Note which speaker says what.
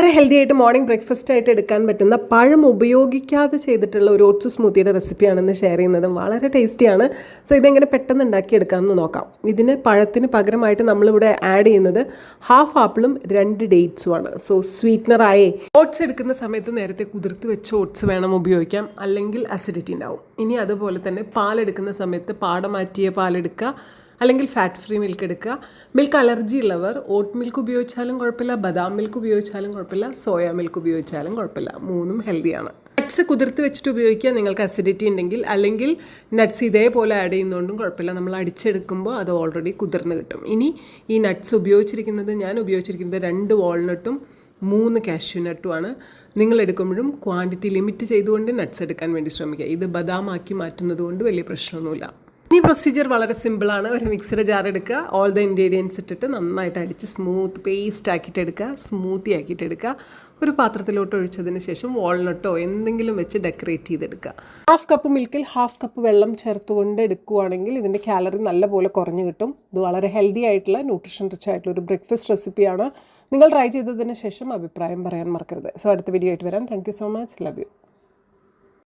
Speaker 1: വളരെ ഹെൽത്തി ആയിട്ട് morning breakfast ആയിട്ട് എടുക്കാൻ പറ്റുന്ന പഴം ഉപയോഗിക്കാതെ ചെയ്തിട്ടുള്ള ഒരു ഓട്സ് സ്മൂത്തിയുടെ റെസിപ്പിയാണെന്ന് ഷെയർ ചെയ്യുന്നത്. വളരെ ടേസ്റ്റിയാണ്. സോ ഇതെങ്ങനെ പെട്ടെന്ന് ഉണ്ടാക്കിയെടുക്കാമെന്ന് നോക്കാം. ഇതിന് പഴത്തിന് പകരമായിട്ട് നമ്മളിവിടെ ആഡ് ചെയ്യുന്നത് ഹാഫ് ആപ്പിളും 2 ഡേറ്റ്സുമാണ്. സോ സ്വീറ്റ്നറായേ ഓട്സ് എടുക്കുന്ന സമയത്ത് നേരത്തെ കുതിർത്ത് വെച്ച ഓട്സ് വേണം ഉപയോഗിക്കാം, അല്ലെങ്കിൽ അസിഡിറ്റി ഉണ്ടാവും. ഇനി അതുപോലെ തന്നെ പാലെടുക്കുന്ന സമയത്ത് പാടമാറ്റിയ പാലെടുക്കുക, അല്ലെങ്കിൽ ഫാറ്റ് ഫ്രീ മിൽക്ക് എടുക്കുക. മിൽക്ക് അലർജി ഉള്ളവർ ഓട്ട് മിൽക്ക് ഉപയോഗിച്ചാലും കുഴപ്പമില്ല, ബദാം മിൽക്ക് ഉപയോഗിച്ചാലും കുഴപ്പമില്ല, സോയ മിൽക്ക് ഉപയോഗിച്ചാലും കുഴപ്പമില്ല. മൂന്നും ഹെൽത്തിയാണ്. നട്ട്സ് കുതിർത്ത് വെച്ചിട്ട് ഉപയോഗിക്കുക നിങ്ങൾക്ക് അസിഡിറ്റി ഉണ്ടെങ്കിൽ, അല്ലെങ്കിൽ നട്ട്സ് ഇതേപോലെ ആഡ് ചെയ്യുന്നതുകൊണ്ടും കുഴപ്പമില്ല. നമ്മൾ അടിച്ചെടുക്കുമ്പോൾ അത് ഓൾറെഡി കുതിർന്ന് കിട്ടും. ഇനി ഈ നട്ട്സ് ഞാൻ ഉപയോഗിച്ചിരിക്കുന്നത് 2 വാൾനട്ടും 3 കാഷ്യൂ നട്ടുമാണ്. നിങ്ങൾ എടുക്കുമ്പോഴും ക്വാണ്ടിറ്റി ലിമിറ്റ് ചെയ്തുകൊണ്ട് നട്ട്സ് എടുക്കാൻ വേണ്ടി ശ്രമിക്കുക. ഇത് ബദാമാക്കി മാറ്റുന്നത് കൊണ്ട് വലിയ പ്രശ്നമൊന്നുമില്ല. ഈ പ്രൊസീജിയർ വളരെ സിമ്പിളാണ്. ഒരു മിക്സിയുടെ ജാർ എടുക്കുക, ഓൾ ദ ഇൻഗ്രീഡിയൻസ് ഇട്ടിട്ട് നന്നായിട്ട് അടിച്ച് സ്മൂത്ത് പേസ്റ്റ് ആക്കിയിട്ട് എടുക്കുക, സ്മൂത്തി ആക്കിയിട്ട് എടുക്കുക. ഒരു പാത്രത്തിലോട്ട് ഒഴിച്ചതിന് ശേഷം വാൾനട്ടോ എന്തെങ്കിലും വെച്ച് ഡെക്കറേറ്റ് ചെയ്തെടുക്കുക. 1/2 കപ്പ് മിൽക്കിൽ 1/2 കപ്പ് വെള്ളം ചേർത്തുകൊണ്ട് എടുക്കുകയാണെങ്കിൽ ഇതിൻ്റെ കാലറി നല്ലപോലെ കുറഞ്ഞു കിട്ടും. ഇത് വളരെ ഹെൽത്തി ആയിട്ടുള്ള ന്യൂട്രീഷൻ റിച്ച് ആയിട്ടുള്ള ഒരു ബ്രേക്ക്ഫാസ്റ്റ് റെസിപ്പിയാണ്. നിങ്ങൾ ട്രൈ ചെയ്തതിന് ശേഷം അഭിപ്രായം പറയാൻ മറക്കരുത്. സോ അടുത്ത വീഡിയോ ആയിട്ട് വരാം. Thank you so much. Love you.